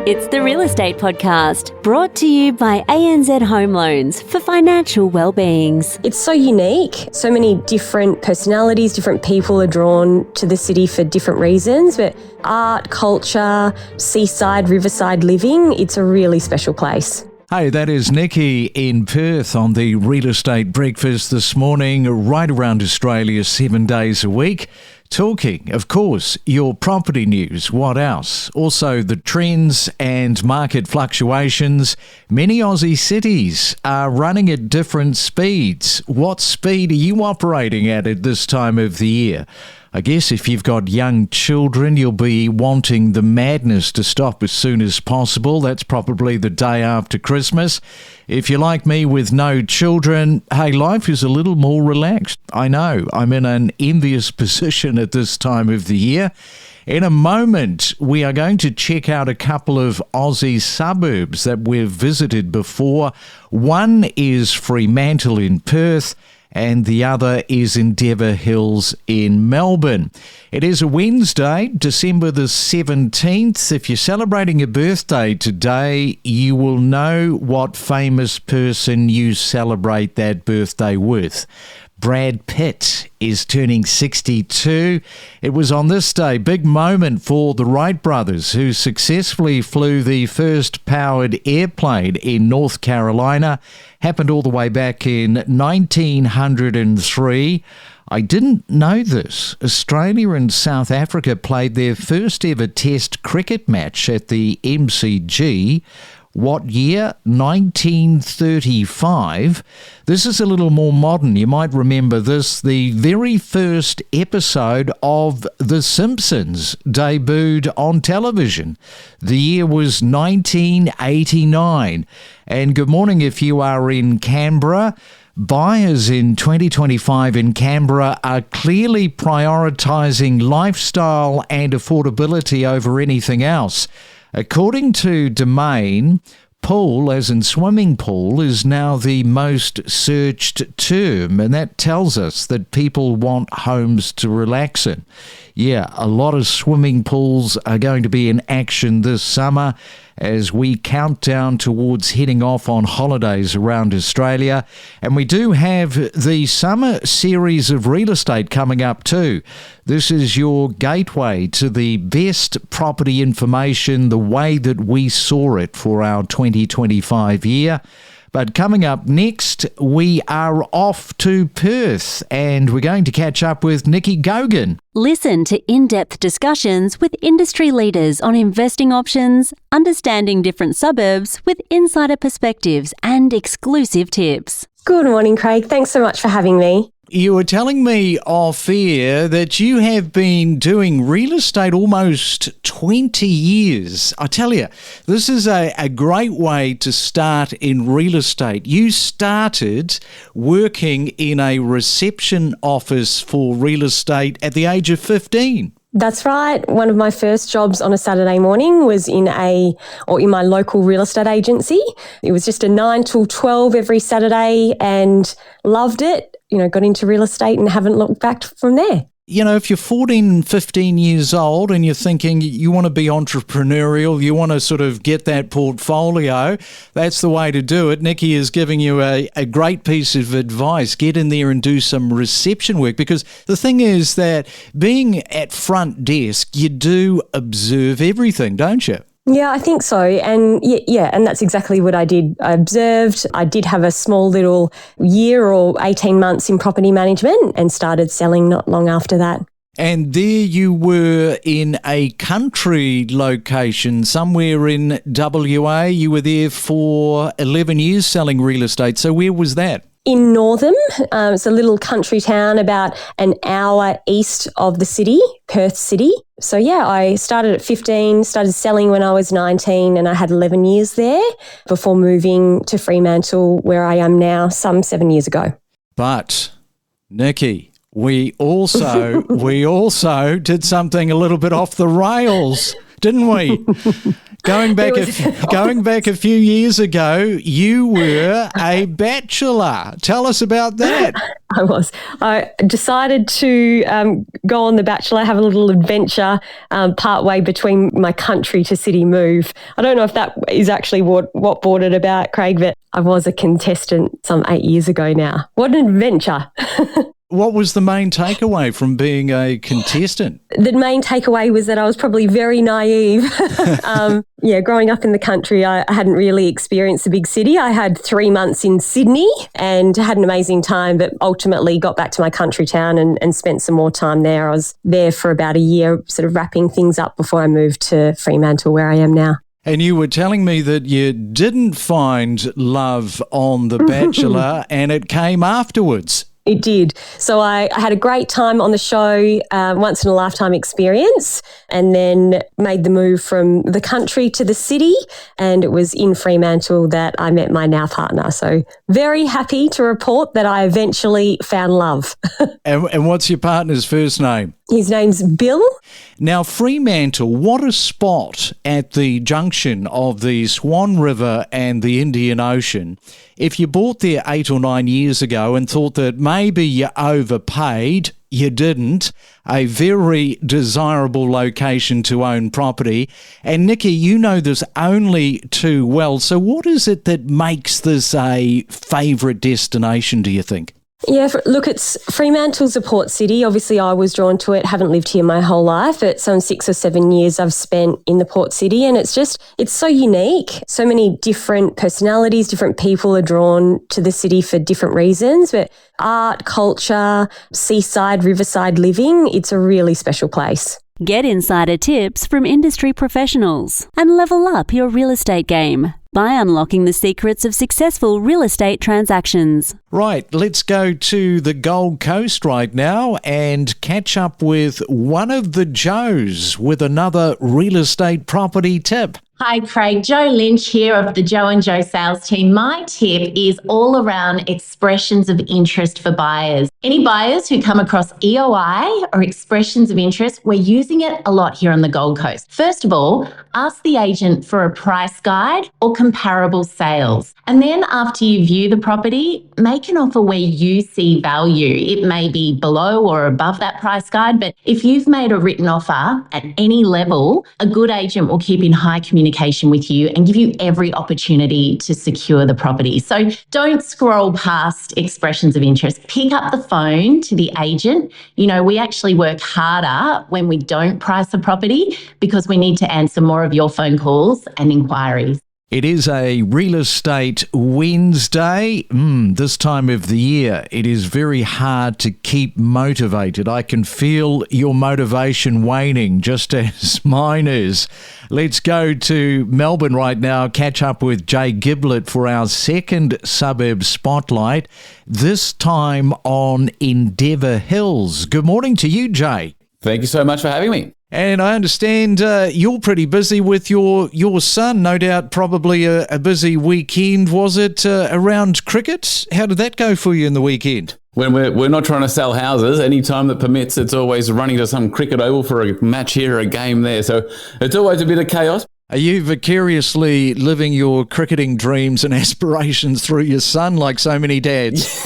It's the Real Estate Podcast, brought to you by ANZ Home Loans for financial well-beings. It's so unique. So many different personalities, different people are drawn to the city for different reasons. But art, culture, seaside, riverside living, it's a really special place. Hey, that is Nikki in Perth on the Real Estate Breakfast this morning, right around Australia 7 days a week. Talking, of course, your property news. What else? Also, the trends and market fluctuations. Many Aussie cities are running at different speeds. What speed are you operating at this time of the year? I guess if you've got young children, you'll be wanting the madness to stop as soon as possible. That's probably the day after Christmas. If you're like me with no children, hey, life is a little more relaxed. I know, I'm in an envious position at this time of the year. In a moment, we are going to check out a couple of Aussie suburbs that we've visited before. One is Fremantle in Perth, and the other is Endeavour Hills in Melbourne. It is a Wednesday, December the 17th. If you're celebrating a birthday today, you will know what famous person you celebrate that birthday with. Brad Pitt is turning 62. It was on this day, big moment for the Wright brothers, who successfully flew the first powered airplane in North Carolina. Happened all the way back in 1903. I didn't know this. Australia and South Africa played their first ever test cricket match at the MCG. What year? 1935. This is a little more modern. You might remember this. The very first episode of The Simpsons debuted on television. The year was 1989. And good morning if you are in Canberra. Buyers in 2025 in Canberra are clearly prioritising lifestyle and affordability over anything else. According to Domain, pool, as in swimming pool, is now the most searched term, and that tells us that people want homes to relax in. Yeah, a lot of swimming pools are going to be in action this summer as we count down towards heading off on holidays around Australia. And we do have the summer series of real estate coming up too. This is your gateway to the best property information, the way that we saw it for our 2025 year. But coming up next, we are off to Perth and we're going to catch up with Nikki Gogan. Listen to in-depth discussions with industry leaders on investing options, understanding different suburbs with insider perspectives and exclusive tips. Good morning, Craig. Thanks so much for having me. You were telling me off air that you have been doing real estate almost 20 years. I tell you, this is a great way to start in real estate. You started working in a reception office for real estate at the age of 15. That's right. One of my first jobs on a Saturday morning was in my local real estate agency. It was just a 9 till 12 every Saturday and loved it. You know, got into real estate and haven't looked back from there. You know, if you're 14, 15 years old and you're thinking you want to be entrepreneurial, you want to sort of get that portfolio, that's the way to do it. Nikki is giving you a great piece of advice. Get in there and do some reception work, because the thing is that being at front desk, you do observe everything, don't you? Yeah, I think so. And yeah, and that's exactly what I did. I observed. I did have a small little year or 18 months in property management and started selling not long after that. And there you were in a country location somewhere in WA. You were there for 11 years selling real estate. So where was that? In Northam. It's a little country town about an hour east of the city, Perth City. So yeah, I started at 15, started selling when I was 19, and I had 11 years there before moving to Fremantle, where I am now, some 7 years ago. But, Nikki, we also did something a little bit off the rails, didn't we? Going back a few years ago, you were a bachelor. Tell us about that. I was. I decided to go on The Bachelor, have a little adventure partway between my country to city move. I don't know if that is actually what brought it about, Craig, but I was a contestant some 8 years ago now. What an adventure. What was the main takeaway from being a contestant? The main takeaway was that I was probably very naive. Growing up in the country, I hadn't really experienced a big city. I had 3 months in Sydney and had an amazing time, but ultimately got back to my country town and spent some more time there. I was there for about a year, sort of wrapping things up before I moved to Fremantle, where I am now. And you were telling me that you didn't find love on The Bachelor and it came afterwards. It did. So I had a great time on the show, once in a lifetime experience, and then made the move from the country to the city. And it was in Fremantle that I met my now partner. So very happy to report that I eventually found love. And what's your partner's first name? His name's Bill. Now, Fremantle, what a spot at the junction of the Swan River and the Indian Ocean. If you bought there 8 or 9 years ago and thought that maybe you overpaid, you didn't. A very desirable location to own property. And Nikki, you know this only too well. So what is it that makes this a favourite destination, do you think? Yeah, look, it's Fremantle's a port city. Obviously, I was drawn to it. Haven't lived here my whole life, but some 6 or 7 years I've spent in the port city, and it's so unique. So many different personalities, different people are drawn to the city for different reasons, but art, culture, seaside, riverside living, it's a really special place. Get insider tips from industry professionals and level up your real estate game by unlocking the secrets of successful real estate transactions. Right, let's go to the Gold Coast right now and catch up with one of the Joes with another real estate property tip. Hi Craig, Jo Lynch here of the Jo and Jo sales team. My tip is all around expressions of interest for buyers. Any buyers who come across EOI or expressions of interest, we're using it a lot here on the Gold Coast. First of all, ask the agent for a price guide or comparable sales. And then after you view the property, make an offer where you see value. It may be below or above that price guide, but if you've made a written offer at any level, a good agent will keep in high communication with you and give you every opportunity to secure the property. So don't scroll past expressions of interest. Pick up the phone to the agent. You know, we actually work harder when we don't price a property because we need to answer more of your phone calls and inquiries. It is a Real Estate Wednesday. This time of the year, it is very hard to keep motivated. I can feel your motivation waning, just as mine is. Let's go to Melbourne right now, catch up with Jay Giblett for our second suburb spotlight, this time on Endeavour Hills. Good morning to you, Jay. Thank you so much for having me. And I understand you're pretty busy with your son. No doubt probably a busy weekend. Was it around cricket? How did that go for you in the weekend? When we're not trying to sell houses, any time that permits, it's always running to some cricket oval for a match here, a game there. So it's always a bit of chaos. Are you vicariously living your cricketing dreams and aspirations through your son like so many dads?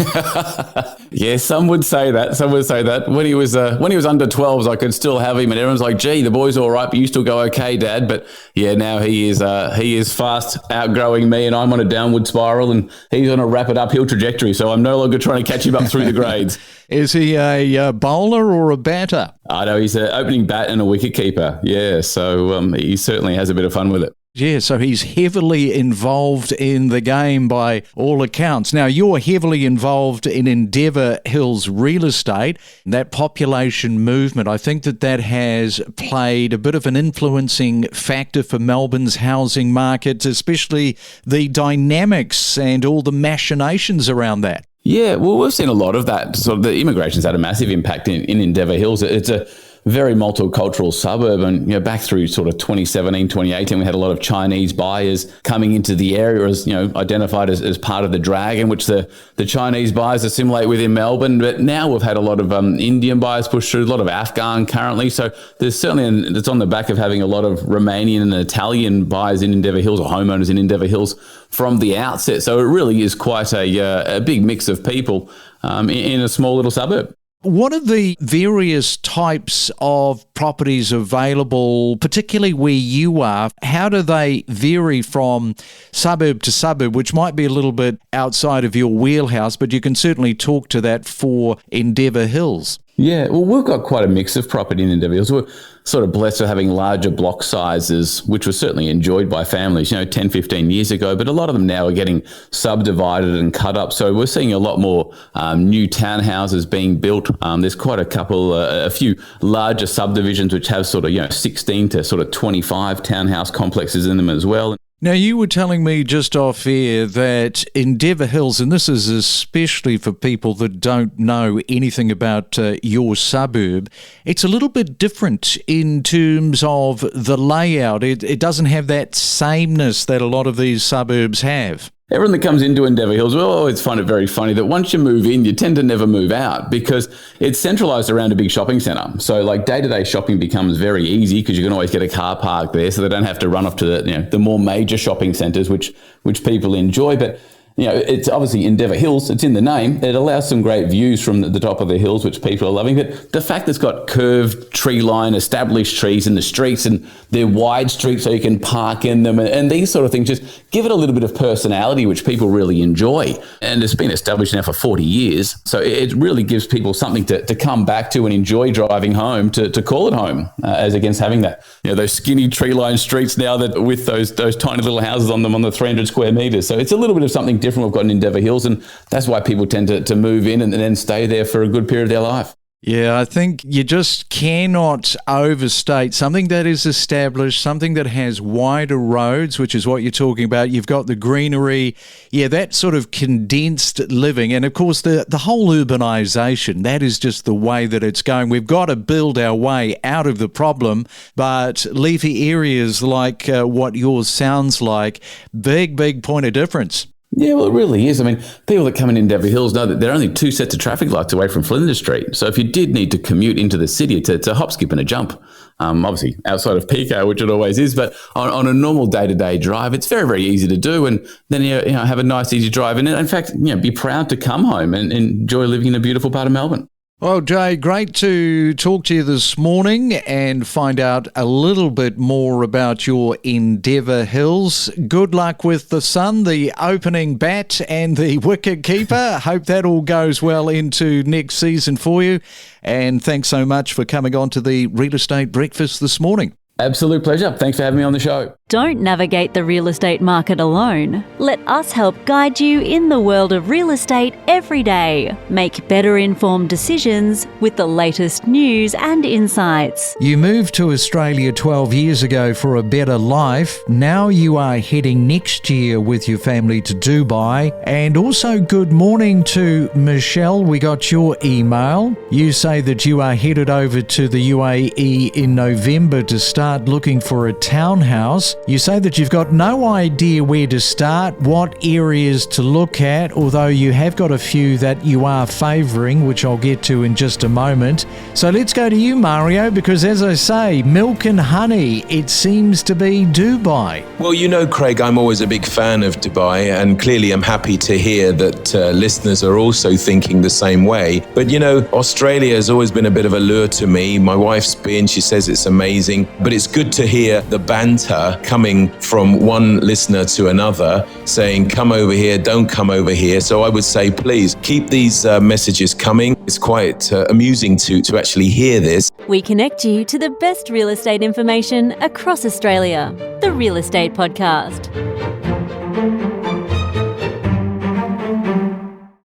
Yeah, some would say that. Some would say that. When he was under 12s, I could still have him, and everyone's like, "Gee, the boy's all right, but you still go okay, Dad." But yeah, now he is fast outgrowing me, and I'm on a downward spiral, and he's on a rapid uphill trajectory. So I'm no longer trying to catch him up through the grades. Is he a bowler or a batter? I know he's an opening bat and a wicket keeper. Yeah, so he certainly has a bit of fun with it. Yeah, so he's heavily involved in the game by all accounts. Now, you're heavily involved in Endeavour Hills real estate, that population movement. I think that has played a bit of an influencing factor for Melbourne's housing market, especially the dynamics and all the machinations around that. Yeah, well, we've seen a lot of that. Sort of the immigration's had a massive impact in Endeavour Hills. It's a very multicultural suburb. And, back through sort of 2017, 2018, we had a lot of Chinese buyers coming into the area as, identified as part of the dragon, which the Chinese buyers assimilate within Melbourne. But now we've had a lot of Indian buyers push through, a lot of Afghan currently. So there's certainly, it's on the back of having a lot of Romanian and Italian buyers in Endeavour Hills, or homeowners in Endeavour Hills from the outset. So it really is quite a big mix of people in a small little suburb. What are the various types of properties available, particularly where you are? How do they vary from suburb to suburb, which might be a little bit outside of your wheelhouse, but you can certainly talk to that for Endeavour Hills? Yeah, well, we've got quite a mix of property in Endeavour Hills. We're sort of blessed with having larger block sizes, which was certainly enjoyed by families, 10, 15 years ago, but a lot of them now are getting subdivided and cut up. So we're seeing a lot more new townhouses being built. There's quite a few larger subdivisions which have sort of, 16 to sort of 25 townhouse complexes in them as well. Now, you were telling me just off air that Endeavour Hills, and this is especially for people that don't know anything about your suburb, it's a little bit different in terms of the layout. It doesn't have that sameness that a lot of these suburbs have. Everyone that comes into Endeavour Hills will always find it very funny that once you move in, you tend to never move out because it's centralised around a big shopping centre. So like day-to-day shopping becomes very easy because you can always get a car park there, so they don't have to run off to the more major shopping centres, which people enjoy. But it's obviously Endeavour Hills. It's in the name. It allows some great views from the top of the hills, which people are loving. But the fact that it's got curved tree line, established trees in the streets, and they're wide streets so you can park in them, and these sort of things just give it a little bit of personality, which people really enjoy. And it's been established now for 40 years. So it really gives people something to come back to and enjoy driving home, to call it home, as against having that, those skinny tree line streets now that with those tiny little houses on them on the 300 square metres. So it's a little bit of something different we've got in Endeavour Hills, and that's why people tend to move in and then stay there for a good period of their life. Yeah, I think you just cannot overstate something that is established, something that has wider roads, which is what you're talking about. You've got the greenery, that sort of condensed living. And of course, the whole urbanisation, that is just the way that it's going. We've got to build our way out of the problem, but leafy areas like what yours sounds like, big point of difference. Yeah, well, it really is. I mean, people that come in Endeavour Hills know that there are only 2 sets of traffic lights away from Flinders Street. So if you did need to commute into the city, it's a hop, skip and a jump. Obviously, outside of peak hour, which it always is, but on a normal day-to-day drive, it's very, very easy to do. And then, have a nice, easy drive. And in fact, be proud to come home and enjoy living in a beautiful part of Melbourne. Well, Jay, great to talk to you this morning and find out a little bit more about your Endeavour Hills. Good luck with the sun, the opening bat and the wicket keeper. Hope that all goes well into next season for you. And thanks so much for coming on to the Real Estate Breakfast this morning. Absolute pleasure. Thanks for having me on the show. Don't navigate the real estate market alone. Let us help guide you in the world of real estate every day. Make better informed decisions with the latest news and insights. You moved to Australia 12 years ago for a better life. Now you are heading next year with your family to Dubai. And also good morning to Michelle. We got your email. You say that you are headed over to the UAE in November to start looking for a townhouse. You say that you've got no idea where to start, what areas to look at, although you have got a few that you are favouring, which I'll get to in just a moment. So let's go to you, Mario, because as I say, milk and honey, it seems to be Dubai. Well, Craig, I'm always a big fan of Dubai, and clearly I'm happy to hear that listeners are also thinking the same way. But, Australia has always been a bit of a lure to me. My wife's been, she says it's amazing, but it's good to hear the banter coming from one listener to another saying, come over here, don't come over here. So I would say, please keep these messages coming. It's quite amusing to actually hear this. We connect you to the best real estate information across Australia. The Real Estate Podcast.